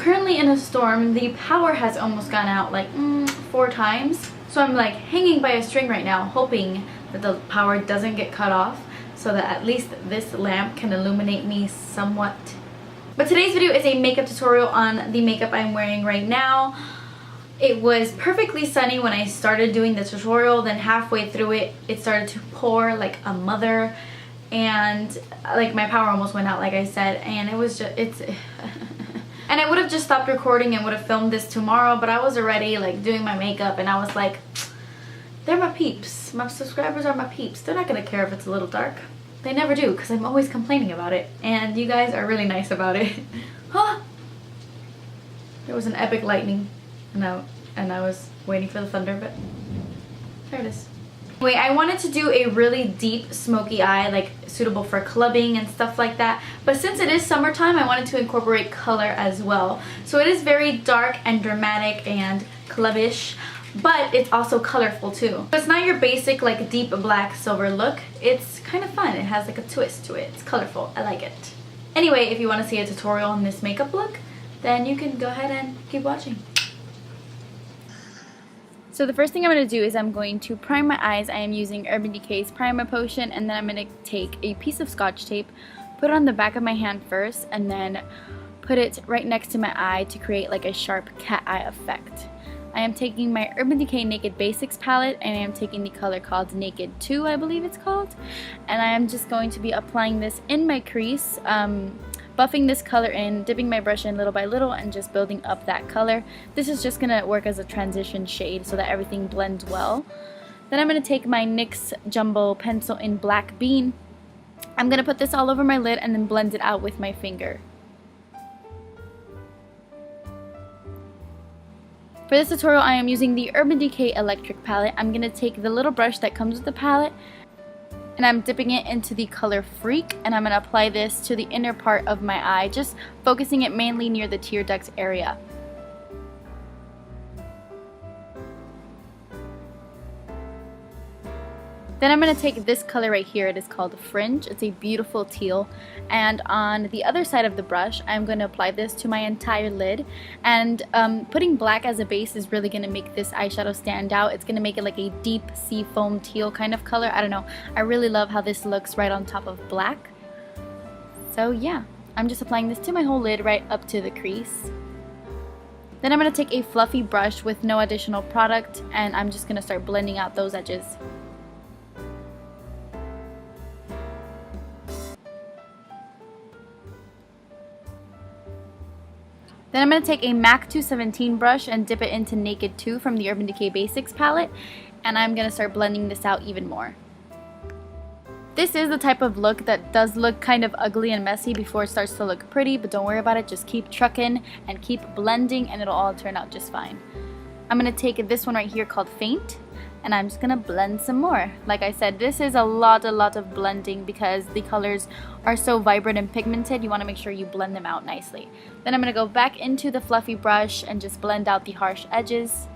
currently in a storm. The power has almost gone out like 4 times. So I'm like hanging by a string right now, hoping that the power doesn't get cut off so that at least this lamp can illuminate me somewhat. But today's video is a makeup tutorial on the makeup I'm wearing right now. It was perfectly sunny when I started doing the tutorial, then halfway through it, it started to pour like a mother, and like my power almost went out, like I said, and it was just, and I would have just stopped recording and would have filmed this tomorrow, but I was already like doing my makeup and I was like, they're my peeps. My subscribers are my peeps. They're not gonna care if it's a little dark. They never do, because I'm always complaining about it, and you guys are really nice about it. Huh? There was an epic lightning, and I was waiting for the thunder, but there it is. Anyway, I wanted to do a really deep smoky eye, like suitable for clubbing and stuff like that, but since it is summertime, I wanted to incorporate color as well. So it is very dark and dramatic and clubbish, but it's also colorful too. It's not your basic like deep black silver look. It's kind of fun. It has like a twist to it. It's colorful. I like it. Anyway, if you want to see a tutorial on this makeup look, then you can go ahead and keep watching. So the first thing I'm going to do is I'm going to prime my eyes. I am using Urban Decay's primer potion, and then I'm going to take a piece of Scotch tape, put it on the back of my hand first, and then put it right next to my eye to create like a sharp cat eye effect. I am taking my Urban Decay Naked Basics palette, and I am taking the color called Naked 2, I believe it's called, and I am just going to be applying this in my crease, buffing this color in, dipping my brush in little by little, and just building up that color. This is just going to work as a transition shade so that everything blends well. Then I'm going to take my NYX Jumbo Pencil in Black Bean. I'm going to put this all over my lid and then blend it out with my finger. For this tutorial, I am using the Urban Decay Electric palette. I'm going to take the little brush that comes with the palette, and I'm dipping it into the color Freak, and I'm going to apply this to the inner part of my eye, just focusing it mainly near the tear ducts area. Then I'm going to take this color right here. It is called Fringe. It's a beautiful teal. And on the other side of the brush, I'm going to apply this to my entire lid. And putting black as a base is really going to make this eyeshadow stand out. It's going to make it like a deep sea foam teal kind of color. I don't know. I really love how this looks right on top of black. So yeah, I'm just applying this to my whole lid right up to the crease. Then I'm going to take a fluffy brush with no additional product, and I'm just going to start blending out those edges. Then I'm going to take a MAC 217 brush and dip it into Naked 2 from the Urban Decay Basics palette, and I'm going to start blending this out even more. This is the type of look that does look kind of ugly and messy before it starts to look pretty, but don't worry about it. Just keep trucking and keep blending and it'll all turn out just fine. I'm going to take this one right here called Faint, and I'm just going to blend some more. Like I said, this is a lot of blending because the colors are so vibrant and pigmented. You want to make sure you blend them out nicely. Then I'm going to go back into the fluffy brush and just blend out the harsh edges.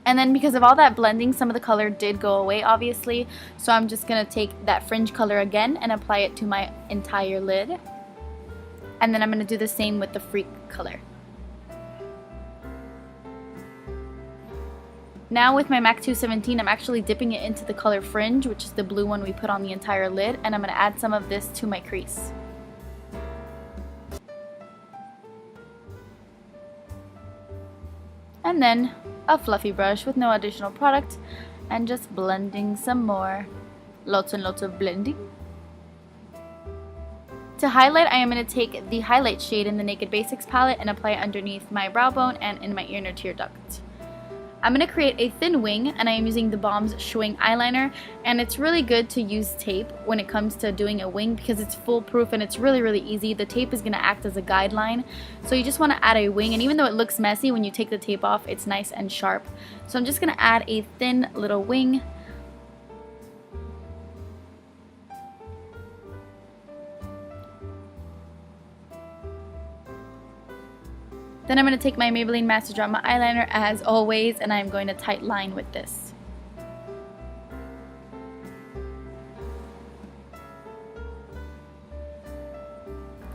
And then because of all that blending, some of the color did go away obviously. So I'm just going to take that fringe color again and apply it to my entire lid. And then I'm going to do the same with the Freak color. Now with my MAC 217, I'm actually dipping it into the color Fringe, which is the blue one we put on the entire lid, and I'm going to add some of this to my crease. And then a fluffy brush with no additional product, and just blending some more. Lots and lots of blending. To highlight, I am going to take the highlight shade in the Naked Basics palette and apply it underneath my brow bone and in my inner tear duct. I'm going to create a thin wing, and I am using the Balm's Shwing eyeliner, and it's really good to use tape when it comes to doing a wing because it's foolproof and it's really easy. The tape is going to act as a guideline, so you just want to add a wing, and even though it looks messy when you take the tape off, it's nice and sharp. So I'm just going to add a thin little wing. Then I'm going to take my Maybelline Master Drama eyeliner as always, and I'm going to tight line with this.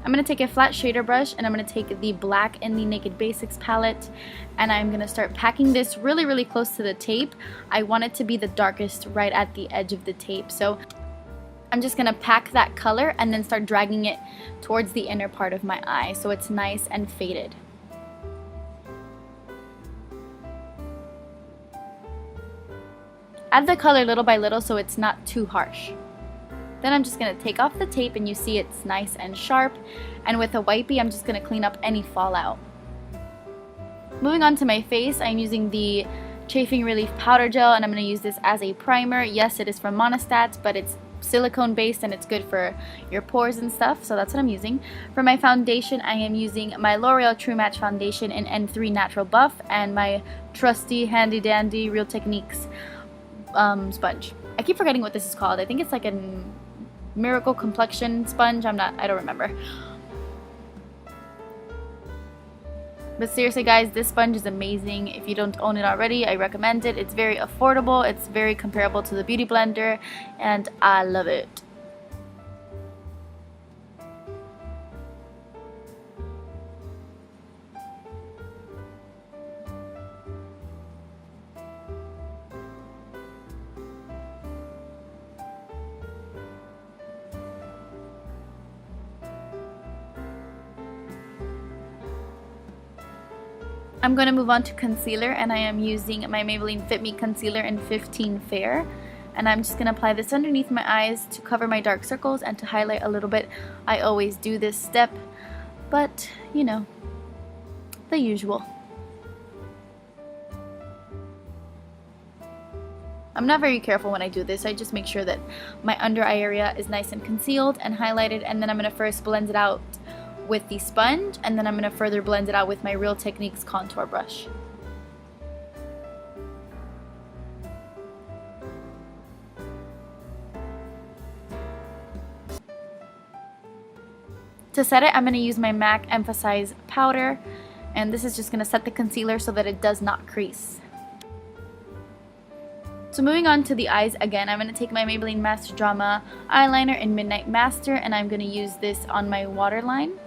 I'm I'm going to take a flat shader brush and I'm going to take the black in the Naked Basics palette and I'm going to start packing this really, really close to the tape. I want it to be the darkest right at the edge of the tape. So I'm just going to pack that color and then start dragging it towards the inner part of my eye so it's nice and faded. Add the color little by little so it's not too harsh. Then I'm just going to take off the tape and you see it's nice and sharp, and with a wipey I'm just going to clean up any fallout. Moving on to my face, I'm using the Chafing Relief Powder Gel and I'm going to use this as a primer. Yes, it is from Monistat, but it's silicone based and it's good for your pores and stuff, so that's what I'm using. For my foundation, I am using my L'Oreal True Match Foundation in N3 Natural Buff and my trusty handy dandy Real Techniques sponge. I keep forgetting what this is called. I think it's like a Miracle Complexion sponge. I don't remember. But seriously guys, this sponge is amazing. If you don't own it already, I recommend it. It's very affordable, it's very comparable to the Beauty Blender, and I love it. I'm going to move on to concealer, and I am using my Maybelline Fit Me Concealer in 15 Fair. And I'm just going to apply this underneath my eyes to cover my dark circles and to highlight a little bit. I always do this step, but you know, the usual. I'm not very careful when I do this. I just make sure that my under eye area is nice and concealed and highlighted, and then I'm going to first blend it out with the sponge, and then I'm going to further blend it out with my Real Techniques contour brush. To set it, I'm going to use my MAC Emphasize powder, and this is just going to set the concealer so that it does not crease. So moving on to the eyes again, I'm going to take my Maybelline Master Drama eyeliner in Midnight Master, and I'm going to use this on my waterline.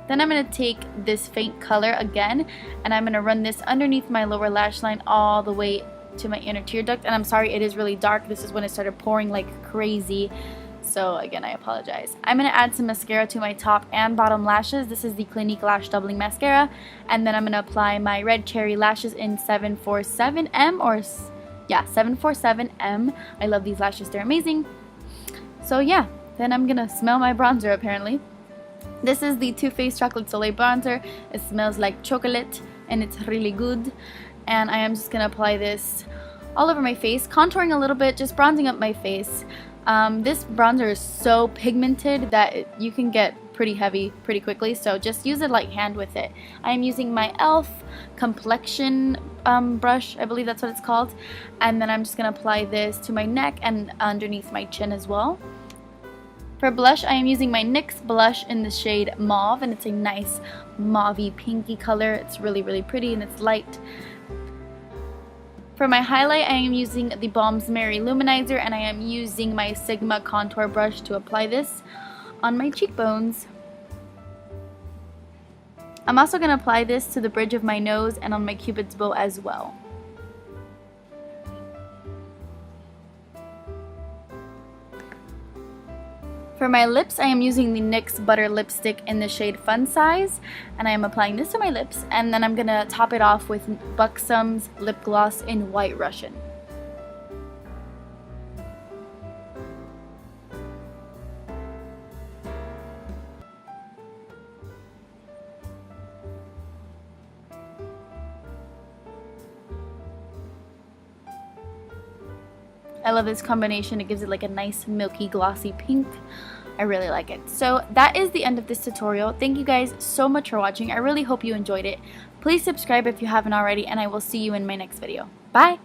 Then I'm going to take this faint color again, and I'm going to run this underneath my lower lash line all the way to my inner tear duct. And I'm sorry, it is really dark. This is when it started pouring like crazy. So again, I apologize. I'm going to add some mascara to my top and bottom lashes. This is the Clinique Lash Doubling Mascara. And then I'm going to apply my Red Cherry Lashes in 747M or, yeah, 747M. I love these lashes. They're amazing. So yeah, then I'm going to smell my bronzer apparently. This is the Too Faced Chocolate Soleil bronzer. It smells like chocolate and it's really good. And I am just going to apply this all over my face, contouring a little bit, just bronzing up my face. This bronzer is so pigmented that you can get pretty heavy pretty quickly, so just use a light hand with it. I am using my e.l.f. complexion brush, I believe that's what it's called. And then I'm just going to apply this to my neck and underneath my chin as well. For blush, I am using my NYX Blush in the shade Mauve, and it's a nice mauvey pinky color. It's really, really pretty and it's light. For my highlight, I am using the Balm's Mary Luminizer, and I am using my Sigma contour brush to apply this on my cheekbones. I'm also going to apply this to the bridge of my nose and on my cupid's bow as well. For my lips, I am using the NYX Butter Lipstick in the shade Fun Sze, and I am applying this to my lips, and then I'm going to top it off with Buxom's lip gloss in White Russian. I love this combination. It gives it like a nice milky glossy pink. I really like it. So that is the end of this tutorial. Thank you guys so much for watching. I really hope you enjoyed it. Please subscribe if you haven't already, and I will see you in my next video. Bye!